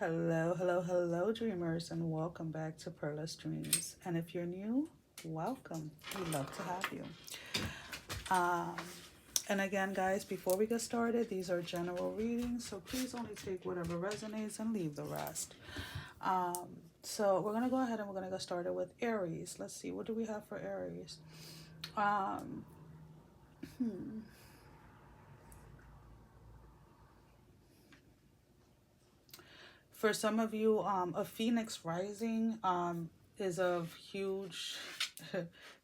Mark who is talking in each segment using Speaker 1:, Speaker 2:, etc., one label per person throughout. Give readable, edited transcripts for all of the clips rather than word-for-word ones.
Speaker 1: Hello, hello, hello, dreamers, and welcome back to PERLA'S Dreams. And if you're new, welcome. We'd love to have you. Um, and again, guys, before we get started, these are general readings, so please only take whatever resonates and leave the rest. Um, so we're gonna go ahead and we're gonna get started with Aries. Let's see, what do we have for Aries? Um, hmm. For some of you, a phoenix rising is of huge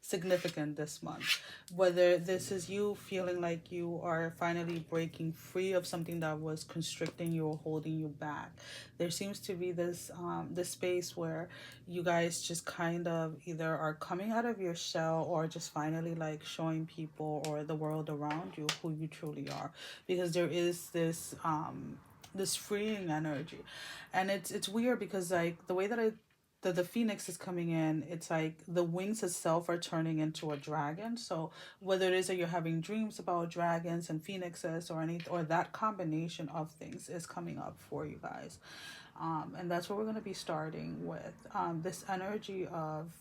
Speaker 1: significance this month. Whether this is you feeling like you are finally breaking free of something that was constricting you or holding you back. There seems to be this space where you guys just kind of either are coming out of your shell or just finally like showing people or the world around you who you truly are. Because there is this freeing energy, and it's weird because like the way that the phoenix is coming in, it's like the wings itself are turning into a dragon. So whether it is that you're having dreams about dragons and phoenixes or any or that combination of things is coming up for you guys. And that's what we're going to be starting with, this energy of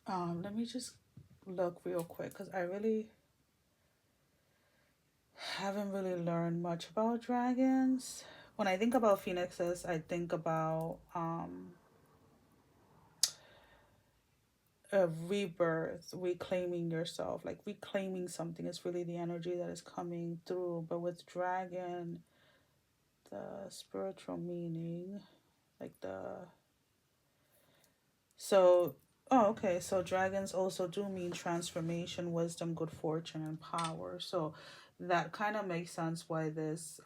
Speaker 1: let me just look real quick because I really haven't really learned much about dragons. When I think about phoenixes, I think about a rebirth, reclaiming yourself, like reclaiming something is really the energy that is coming through. But with dragon, the spiritual meaning, like the so oh okay, so dragons also do mean transformation, wisdom, good fortune, and power. So that kind of makes sense why this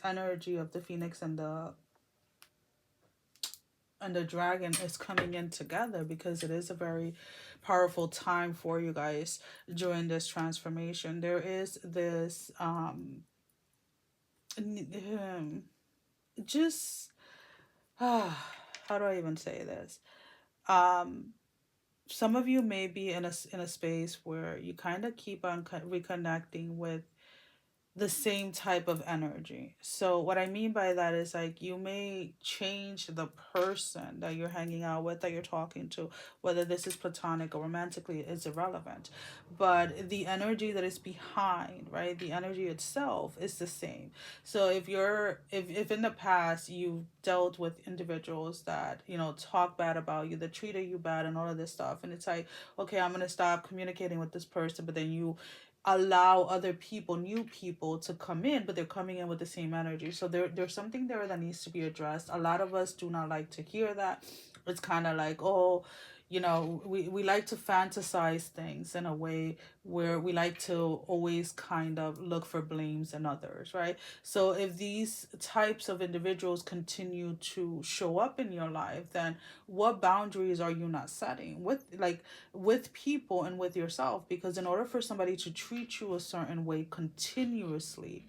Speaker 1: energy of the phoenix and the dragon is coming in together, because it is a very powerful time for you guys during this transformation. There is this just how do I even say this? Um some of you may be in a space where you kind of keep on reconnecting with the same type of energy. So what I mean by that is like you may change the person that you're hanging out with, that you're talking to, whether this is platonic or romantically is irrelevant. But the energy that is behind, right? The energy itself is the same. So if in the past you've dealt with individuals that, talk bad about you, that treated you bad and all of this stuff, and it's like, okay, I'm gonna stop communicating with this person, but then you allow other people, new people to come in, but they're coming in with the same energy. So there's something there that needs to be addressed. A lot of us do not like to hear that. It's kind of like, oh, we like to fantasize things in a way where we like to always kind of look for blames in others, right? So if these types of individuals continue to show up in your life, then what boundaries are you not setting with people and with yourself? Because in order for somebody to treat you a certain way continuously,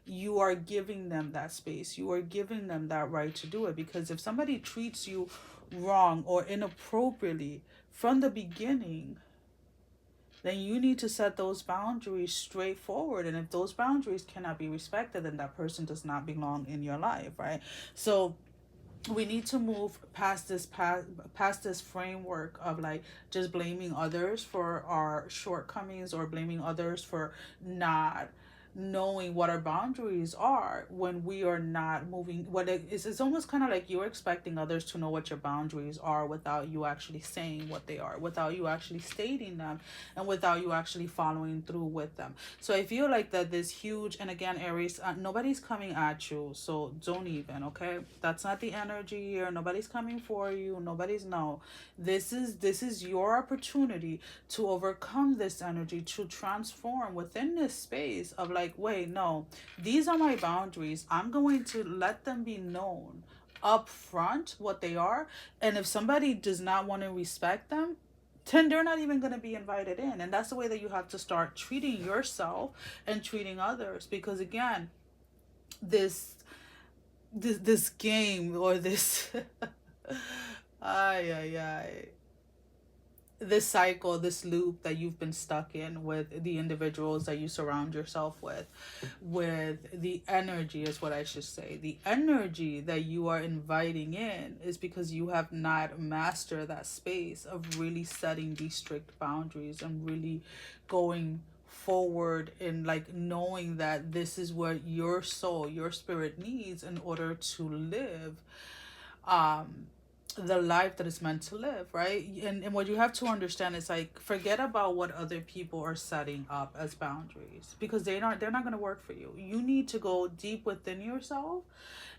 Speaker 1: you are giving them that space. You are giving them that right to do it. Because if somebody treats you wrong or inappropriately from the beginning, then you need to set those boundaries straightforward. And if those boundaries cannot be respected, then that person does not belong in your life, right? So we need to move past this framework of like just blaming others for our shortcomings, or blaming others for not knowing what our boundaries are when we are not moving. It's almost kind of like you're expecting others to know what your boundaries are without you actually saying what they are, without you actually stating them, and without you actually following through with them. So I feel like that this huge, and again, Aries, nobody's coming at you, so don't even, okay? That's not the energy here. Nobody's coming for you. Nobody's, no. This is your opportunity to overcome this energy, to transform within this space of like, wait, no, these are my boundaries. I'm going to let them be known up front what they are. And if somebody does not want to respect them, then they're not even going to be invited in. And that's the way that you have to start treating yourself and treating others. Because again, this this game, or this ay ay ay, this cycle, this loop that you've been stuck in with the individuals that you surround yourself with the energy is what I should say. The energy that you are inviting in is because you have not mastered that space of really setting these strict boundaries and really going forward and like knowing that this is what your soul, your spirit needs in order to live um the life that is meant to live, right? And what you have to understand is like forget about what other people are setting up as boundaries because they're not going to work for you. You need to go deep within yourself.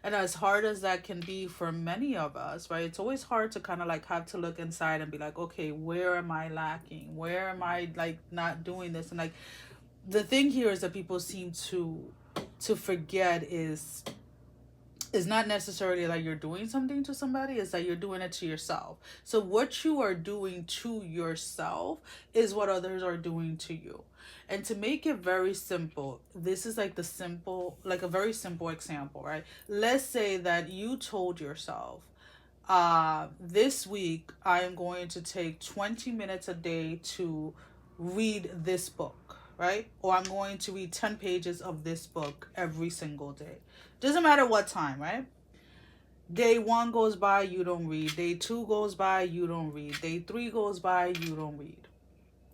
Speaker 1: And as hard as that can be for many of us, right? It's always hard to kind of like have to look inside and be like, okay, where am I lacking? Where am I like not doing this? And like the thing here is that people seem to forget is not necessarily that you're doing something to somebody, is that you're doing it to yourself. So what you are doing to yourself is what others are doing to you. And to make it very simple, this is like the simple, like a very simple example, right? Let's say that you told yourself, this week I am going to take 20 minutes a day to read this book, right? Or I'm going to read 10 pages of this book every single day. Doesn't matter what time, right? Day one goes by, you don't read. Day two goes by, you don't read. Day three goes by, you don't read.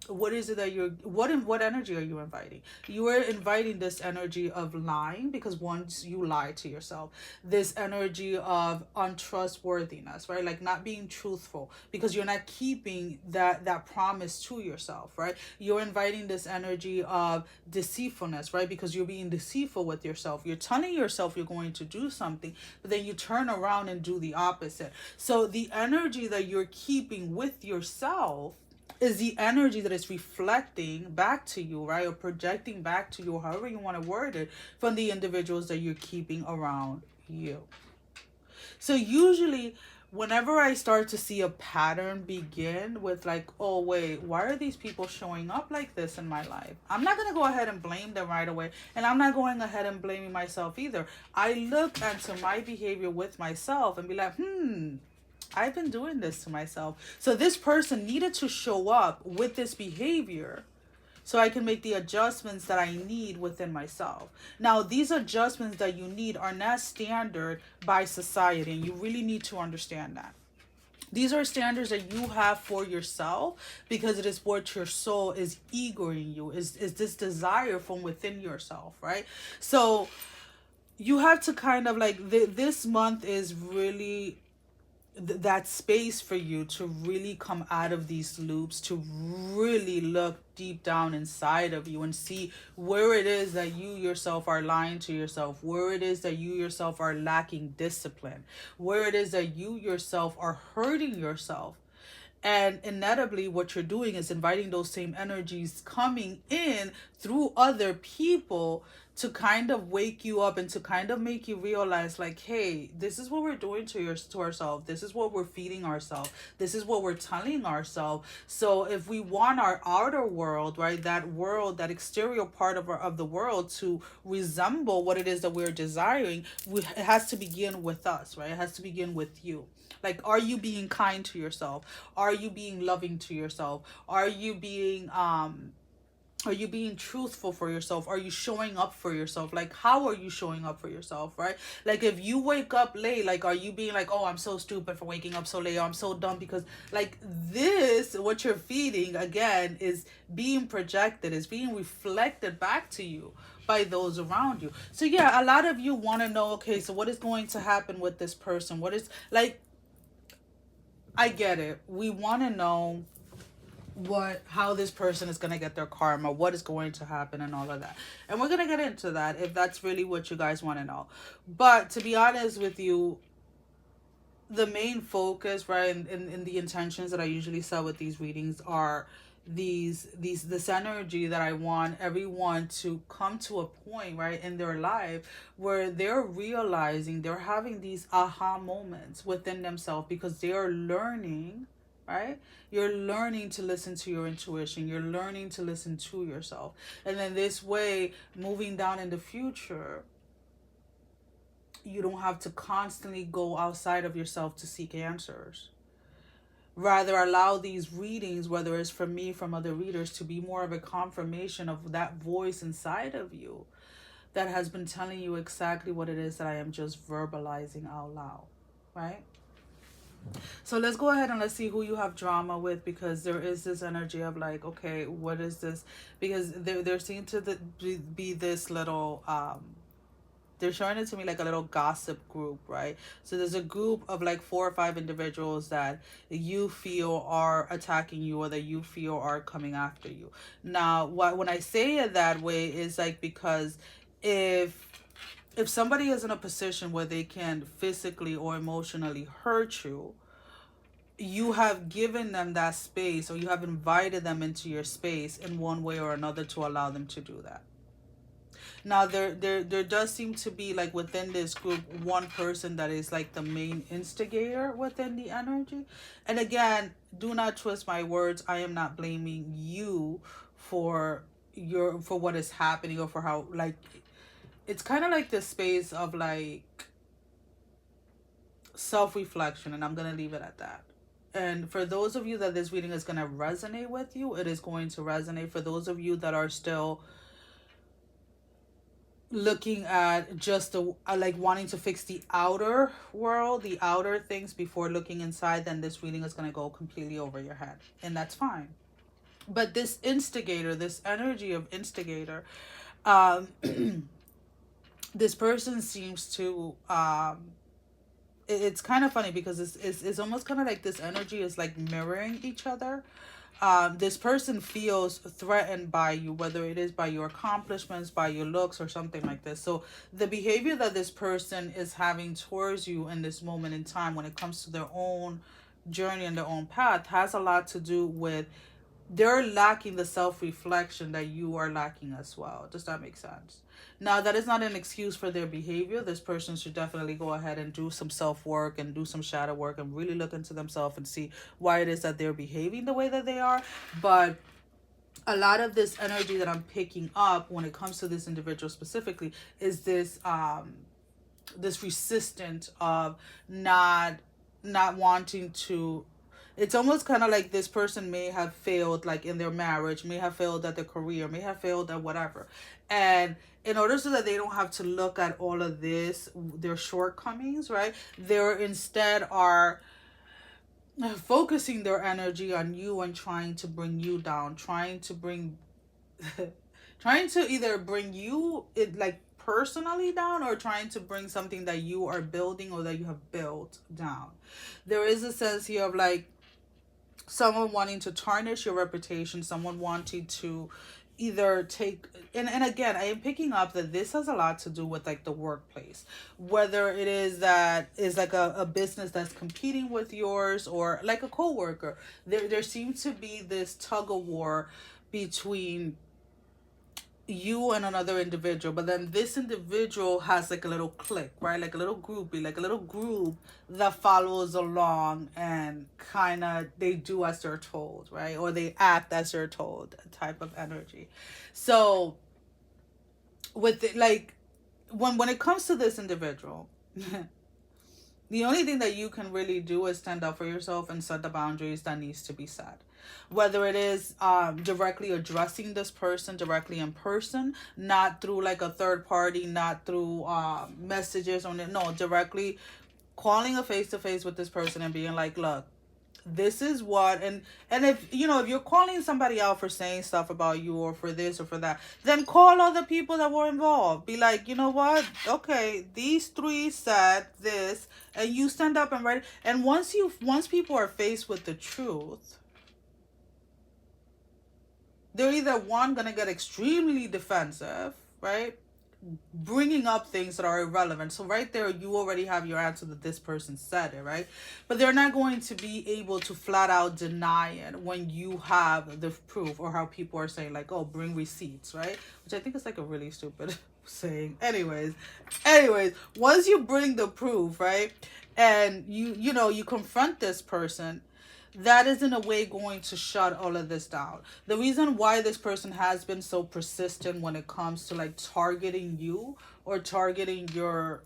Speaker 1: What is it that what energy are you inviting? You are inviting this energy of lying, because once you lie to yourself, this energy of untrustworthiness, right? Like not being truthful because you're not keeping that promise to yourself, right? You're inviting this energy of deceitfulness, right? Because you're being deceitful with yourself. You're telling yourself you're going to do something, but then you turn around and do the opposite. So the energy that you're keeping with yourself is the energy that is reflecting back to you, right? Or projecting back to you, however you want to word it, from the individuals that you're keeping around you. So usually whenever I start to see a pattern begin with like, oh wait, why are these people showing up like this in my life? I'm not going to go ahead and blame them right away. And I'm not going ahead and blaming myself either. I look into my behavior with myself and be like, I've been doing this to myself. So this person needed to show up with this behavior so I can make the adjustments that I need within myself. Now, these adjustments that you need are not standard by society, and you really need to understand that. These are standards that you have for yourself because it is what your soul is eagering you, is this desire from within yourself, right? So you have to kind of like, this month is really that space for you to really come out of these loops, to really look deep down inside of you and see where it is that you yourself are lying to yourself, where it is that you yourself are lacking discipline, where it is that you yourself are hurting yourself. And inevitably, what you're doing is inviting those same energies coming in through other people to kind of wake you up and to kind of make you realize like, hey, this is what we're doing to ourselves. This is what we're feeding ourselves. This is what we're telling ourselves. So if we want our outer world, right, that world, that exterior part of the world to resemble what it is that we're desiring, it has to begin with us, right? It has to begin with you. Like, are you being kind to yourself? Are you being loving to yourself? Are you being truthful for yourself? Are you showing up for yourself? Like, how are you showing up for yourself, right? Like, if you wake up late, like, are you being like, oh, I'm so stupid for waking up so late, or I'm so dumb because, like, this, what you're feeding, again, is being projected, is being reflected back to you by those around you. So yeah, a lot of you want to know, okay, so what is going to happen with this person? What is, like, I get it. We want to know how this person is going to get their karma, what is going to happen, and all of that. And we're going to get into that if that's really what you guys want to know. But to be honest with you, the main focus, right, in the intentions that I usually set with these readings are this energy that I want everyone to come to a point, right, in their life where they're realizing, they're having these aha moments within themselves because they are learning, right? You're learning to listen to your intuition. You're learning to listen to yourself. And then this way, moving down in the future, you don't have to constantly go outside of yourself to seek answers. Rather, allow these readings, whether it's from me, from other readers, to be more of a confirmation of that voice inside of you that has been telling you exactly what it is that I am just verbalizing out loud, right? So let's go ahead and let's see who you have drama with, because there is this energy of like, okay, what is this? Because there seems to be this little they're showing it to me like a little gossip group, right? So there's a group of like 4 or 5 individuals that you feel are attacking you, or that you feel are coming after you. Now, when I say it that way is like, because if somebody is in a position where they can physically or emotionally hurt you, you have given them that space, or you have invited them into your space in one way or another to allow them to do that. Now there does seem to be, like, within this group, one person that is like the main instigator within the energy. And again, do not twist my words. I am not blaming you for what is happening, or for how, like, it's kind of like this space of like self-reflection, and I'm gonna leave it at that. And for those of you that this reading is going to resonate with you, it is going to resonate. For those of you that are still looking at just the like wanting to fix the outer world, the outer things before looking inside, then this reading is going to go completely over your head, and that's fine. But this instigator, this energy of instigator, um this person seems to it's kind of funny, because it's almost kind of like this energy is like mirroring each other. This person feels threatened by you, whether it is by your accomplishments, by your looks, or something like this. So the behavior that this person is having towards you in this moment in time, when it comes to their own journey and their own path, has a lot to do with they're lacking the self-reflection that you are lacking as well. Does that make sense? Now, that is not an excuse for their behavior. This person should definitely go ahead and do some self-work and do some shadow work and really look into themselves and see why it is that they're behaving the way that they are. But a lot of this energy that I'm picking up when it comes to this individual specifically is this resistance of not wanting to. It's almost kind of like this person may have failed, like in their marriage, may have failed at their career, may have failed at whatever. And in order so that they don't have to look at all of this, their shortcomings, right, they're instead are focusing their energy on you and trying to bring you down, trying to bring trying to either bring you it like personally down, or trying to bring something that you are building or that you have built down. There is a sense here of like someone wanting to tarnish your reputation, someone wanting to either take, and again, I am picking up that this has a lot to do with like the workplace, whether it is that is like a business that's competing with yours, or like a coworker. There seems to be this tug of war between you and another individual, but then this individual has like a little clique, right, like a little groupie, like a little group that follows along, and kind of they do as they're told, right, or they act as they're told, type of energy. So with it, like when it comes to this individual, the only thing that you can really do is stand up for yourself and set the boundaries that needs to be set. Whether it is directly addressing this person directly in person, not through like a third party, not through messages, or no, directly calling a face to face with this person and being like, look, this is what, and if you know, if you're calling somebody out for saying stuff about you, or for this or for that, then call other people that were involved. Be like, you know what, okay, these three said this, and you stand up and write. And once people are faced with the truth, they're either one gonna get extremely defensive, right, bringing up things that are irrelevant. So right there, you already have your answer that this person said it, right? But they're not going to be able to flat out deny it when you have the proof, or how people are saying like, oh, bring receipts, right? Which I think is like a really stupid saying. Anyways, once you bring the proof, right, and you confront this person, that is in a way going to shut all of this down. The reason why this person has been so persistent when it comes to like targeting you, or targeting your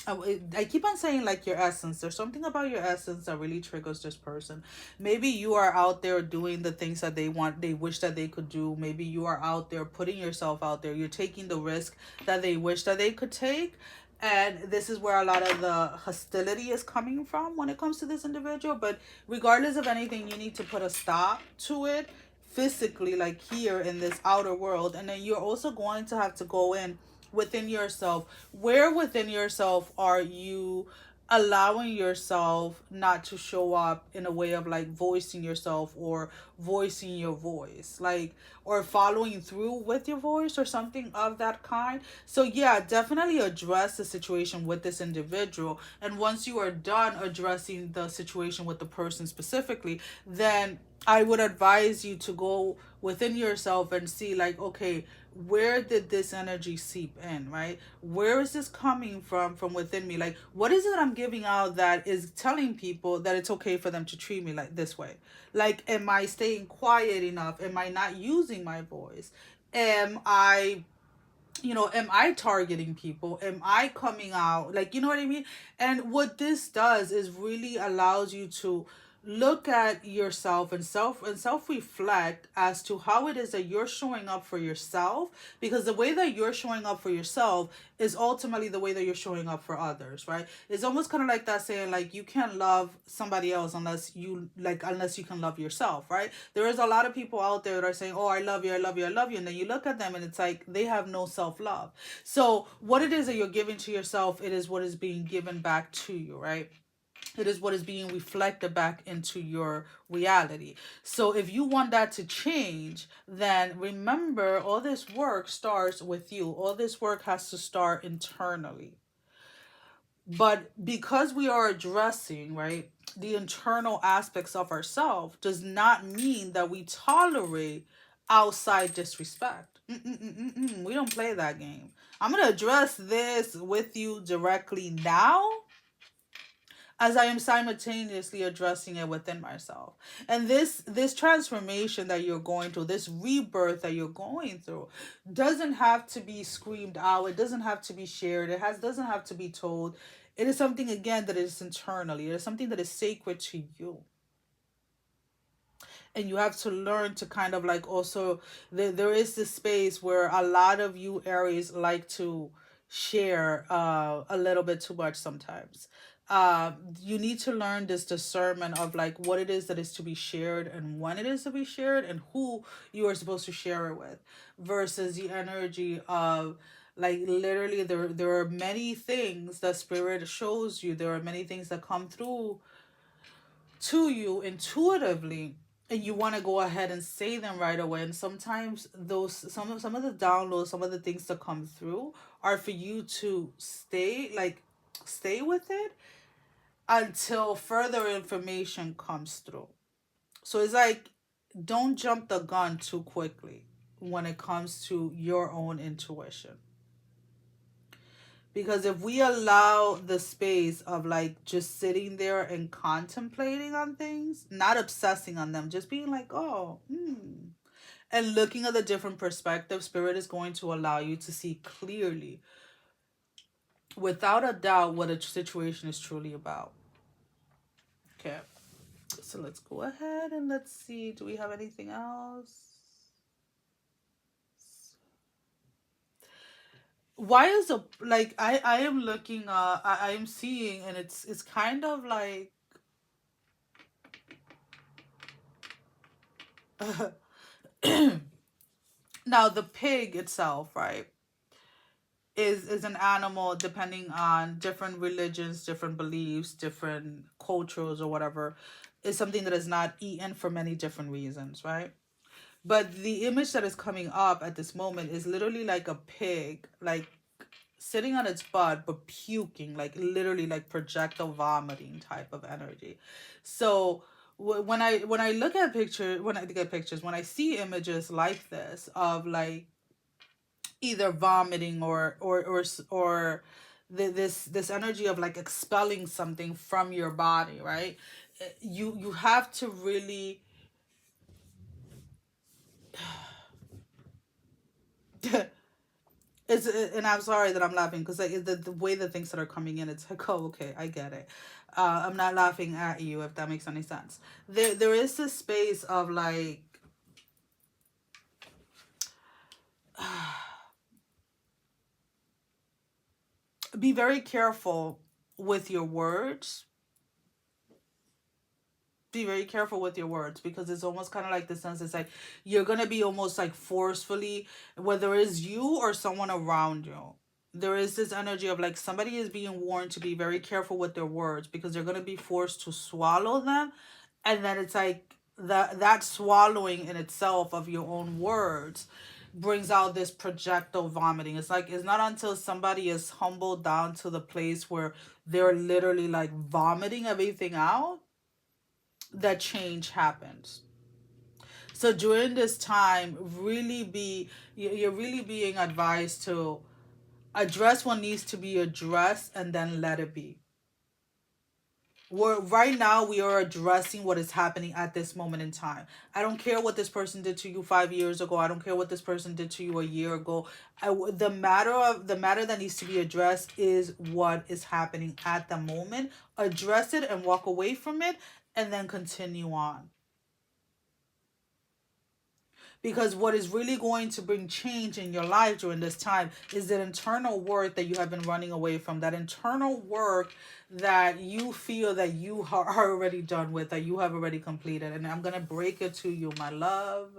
Speaker 1: I keep on saying like your essence. There's something about your essence that really triggers this person. Maybe you are out there doing the things that they want, they wish that they could do. Maybe you are out there putting yourself out there. You're taking the risk that they wish that they could take. And this is where a lot of the hostility is coming from when it comes to this individual. But regardless of anything, you need to put a stop to it physically, like here in this outer world. And then you're also going to have to go in within yourself. Where within yourself are you allowing yourself not to show up in a way of like voicing yourself or voicing your voice, like, or following through with your voice or something of that kind? So yeah, definitely address the situation with this individual, and once you are done addressing the situation with the person specifically, then I would advise you to go within yourself and see, like, okay, where did this energy seep in, right? Where is this coming from within me? Like, what is it I'm giving out that is telling people that it's okay for them to treat me like this way? Like, am I staying quiet enough? Am I not using my voice? Am I, am I targeting people? Am I coming out? Like, you know what I mean? And what this does is really allows you to look at yourself and self reflect as to how it is that you're showing up for yourself, because the way that you're showing up for yourself is ultimately the way that you're showing up for others, right? It's almost kind of like that saying, like, you can't love somebody else unless you can love yourself, right? There is a lot of people out there that are saying, oh, I love you, I love you, I love you, and then you look at them and it's like they have no self-love. So what it is that you're giving to yourself, it is what is being given back to you, right? It is what is being reflected back into your reality. So if you want that to change, then remember, all this work starts with you. All this work has to start internally. But because we are addressing, right, the internal aspects of ourselves, does not mean that we tolerate outside disrespect. We don't play that game. I'm going to address this with you directly now, as I am simultaneously addressing it within myself. And this transformation that you're going through, this rebirth that you're going through, doesn't have to be screamed out. It doesn't have to be shared. Doesn't have to be told. It is something, again, that is internally. It is something that is sacred to you. And you have to learn to kind of like also, there is this space where a lot of you Aries like to share a little bit too much sometimes. You need to learn this discernment of like what it is that is to be shared and when it is to be shared and who you are supposed to share it with, versus the energy of, like, literally there are many things that spirit shows you. There are many things that come through to you intuitively, and you want to go ahead and say them right away. And sometimes those some of the downloads, some of the things that come through are for you to stay with it until further information comes through. So it's like, don't jump the gun too quickly when it comes to your own intuition. Because if we allow the space of like just sitting there and contemplating on things, not obsessing on them, just being like, oh, and looking at the different perspectives, spirit is going to allow you to see clearly, without a doubt, what a situation is truly about. Okay. So let's go ahead and let's see. Do we have anything else? Why is the, like, I am looking, I am seeing, and it's kind of like now the pig itself, right, is an animal, depending on different religions, different beliefs, different cultures or whatever, is something that is not eaten for many different reasons, right? But the image that is coming up at this moment is literally like a pig, like sitting on its butt but puking, like literally like projectile vomiting type of energy. So when I look at pictures, when I see images like this of like either vomiting or this energy of like expelling something from your body, right? You have to really And I'm sorry that I'm laughing because like, the way the things that are coming in, it's like, oh, okay, I get it. I'm not laughing at you, if that makes any sense. There is this space of like, be very careful with your words. Be very careful with your words, because it's almost kind of like the sense, it's like you're gonna be almost like forcefully, whether it's you or someone around you, there is this energy of like somebody is being warned to be very careful with their words, because they're gonna be forced to swallow them. And then it's like that swallowing in itself of your own words brings out this projectile vomiting. It's like it's not until somebody is humbled down to the place where they're literally like vomiting everything out that change happens. So during this time, really be, you're really being advised to address what needs to be addressed and then let it be. We're right now, we are addressing what is happening at this moment in time. I don't care what this person did to you 5 years ago. I don't care what this person did to you a year ago. The matter that needs to be addressed is what is happening at the moment. Address it and walk away from it, and then continue on. Because what is really going to bring change in your life during this time is that internal work that you have been running away from, that internal work that you feel that you are already done with, that you have already completed. And I'm going to break it to you, my love,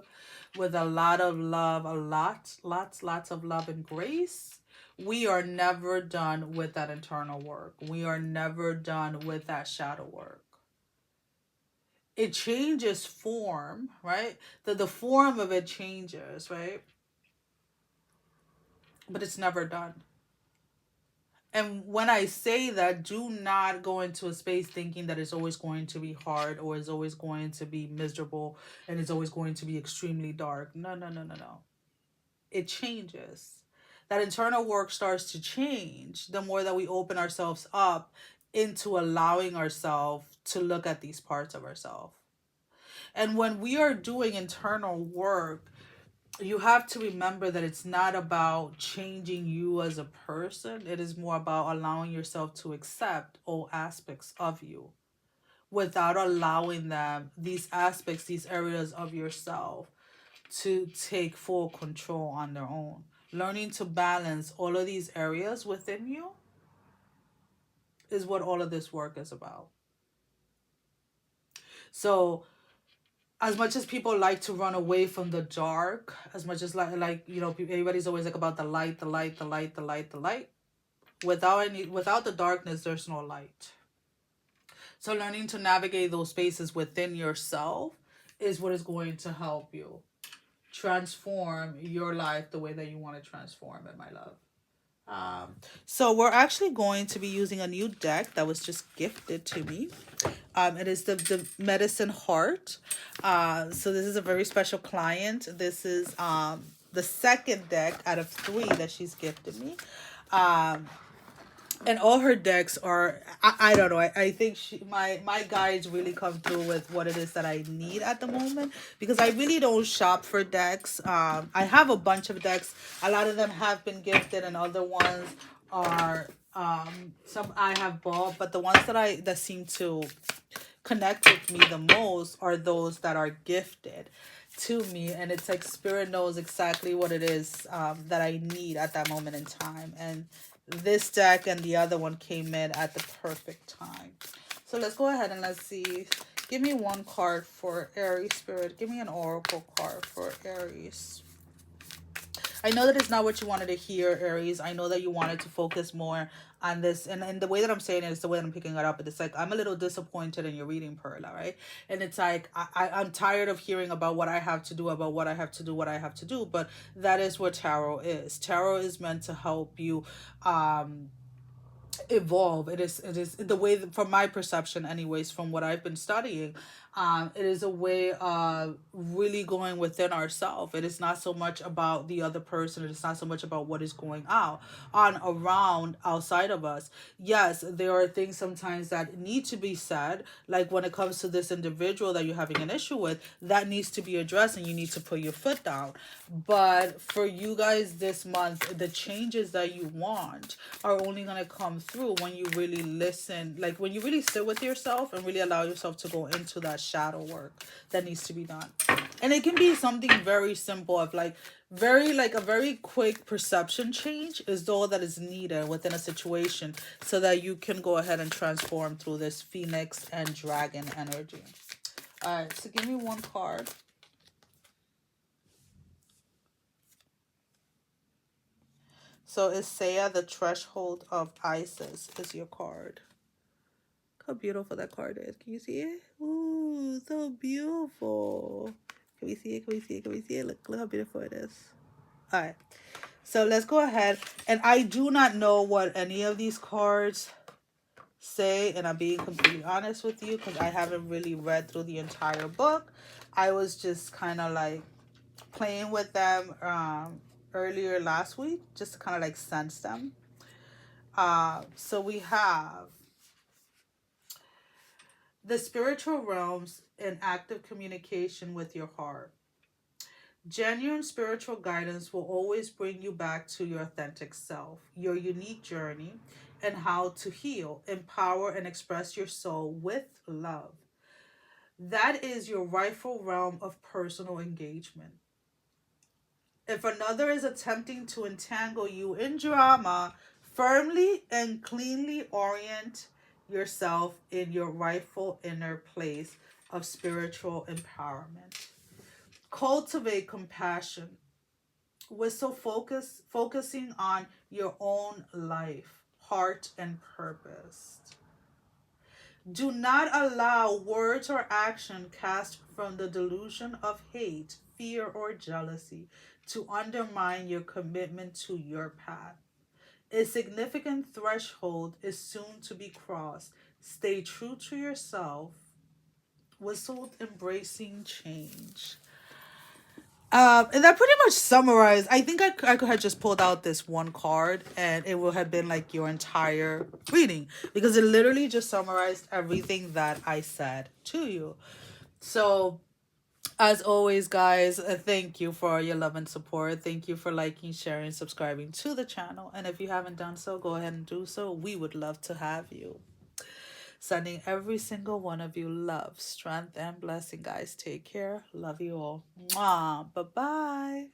Speaker 1: with a lot of love, lots of love and grace. We are never done with that internal work. We are never done with that shadow work. It changes form, right? The form of it changes, right? But it's never done. And when I say that, do not go into a space thinking that it's always going to be hard, or it's always going to be miserable, and it's always going to be extremely dark. No, no, no, no, no. It changes. That internal work starts to change the more that we open ourselves up into allowing ourselves to look at these parts of ourselves. And when we are doing internal work, you have to remember that it's not about changing you as a person. It is more about allowing yourself to accept all aspects of you without allowing them, these aspects, these areas of yourself, to take full control on their own. Learning to balance all of these areas within you is what all of this work is about. So as much as people like to run away from the dark, as much as like you know, everybody's always like about the light, the light, the light, the light, the light. Without the darkness, there's no light. So learning to navigate those spaces within yourself is what is going to help you transform your life the way that you want to transform it, my love. So we're actually going to be using a new deck that was just gifted to me. It is the Medicine Heart. So this is a very special client. This is the second deck out of 3 that she's gifted me. And all her decks are, I don't know, I think my guides really come through with what it is that I need at the moment, because I really don't shop for decks. I have a bunch of decks. A lot of them have been gifted, and other ones are some I have bought, but the ones that seem to connect with me the most are those that are gifted to me. And it's like spirit knows exactly what it is that I need at that moment in time. And this deck and the other one came in at the perfect time. So let's go ahead and let's see. Give me one card for Aries spirit. Give me an oracle card for Aries. I know that it's not what you wanted to hear, Aries. I know that you wanted to focus more on this. And the way that I'm saying it is the way that I'm picking it up. It's like, I'm a little disappointed in your reading, Perla, right? And it's like, I'm tired of hearing about what I have to do, about what I have to do, what I have to do. But that is what tarot is. Tarot is meant to help you evolve. It is the way that, from my perception anyways, from what I've been studying, it is a way of really going within ourselves. It is not so much about the other person. It is not so much about what is going out on around outside of us. Yes, there are things sometimes that need to be said, like when it comes to this individual that you're having an issue with, that needs to be addressed and you need to put your foot down. But for you guys this month, the changes that you want are only going to come through when you really listen, like when you really sit with yourself and really allow yourself to go into that shadow work that needs to be done. And it can be something very simple of like a very quick perception change is all that is needed within a situation so that you can go ahead and transform through this phoenix and dragon energy. All right, so give me one card. So Isaiah, the threshold of Isis is your card. Look how beautiful that card is. Can you see it? Ooh, so beautiful. Can we see it? Can we see it? Can we see it? Look how beautiful it is. All right. So let's go ahead. And I do not know what any of these cards say. And I'm being completely honest with you because I haven't really read through the entire book. I was just kind of like playing with them earlier last week just to kind of like sense them. So we have the spiritual realms in active communication with your heart. Genuine spiritual guidance will always bring you back to your authentic self, your unique journey, and how to heal, empower, and express your soul with love. That is your rightful realm of personal engagement. If another is attempting to entangle you in drama, firmly and cleanly orient yourself in your rightful inner place of spiritual empowerment. Cultivate compassion with focusing on your own life, heart, and purpose. Do not allow words or action cast from the delusion of hate, fear, or jealousy to undermine your commitment to your path. A significant threshold is soon to be crossed. Stay true to yourself. Whistled embracing change. And that pretty much summarized. I think I could have just pulled out this one card and it would have been like your entire reading because it literally just summarized everything that I said to you. So, as always, guys, thank you for your love and support. Thank you for liking, sharing, subscribing to the channel. And if you haven't done so, go ahead and do so. We would love to have you. Sending every single one of you love, strength, and blessing, guys. Take care. Love you all. Mwah. Bye-bye.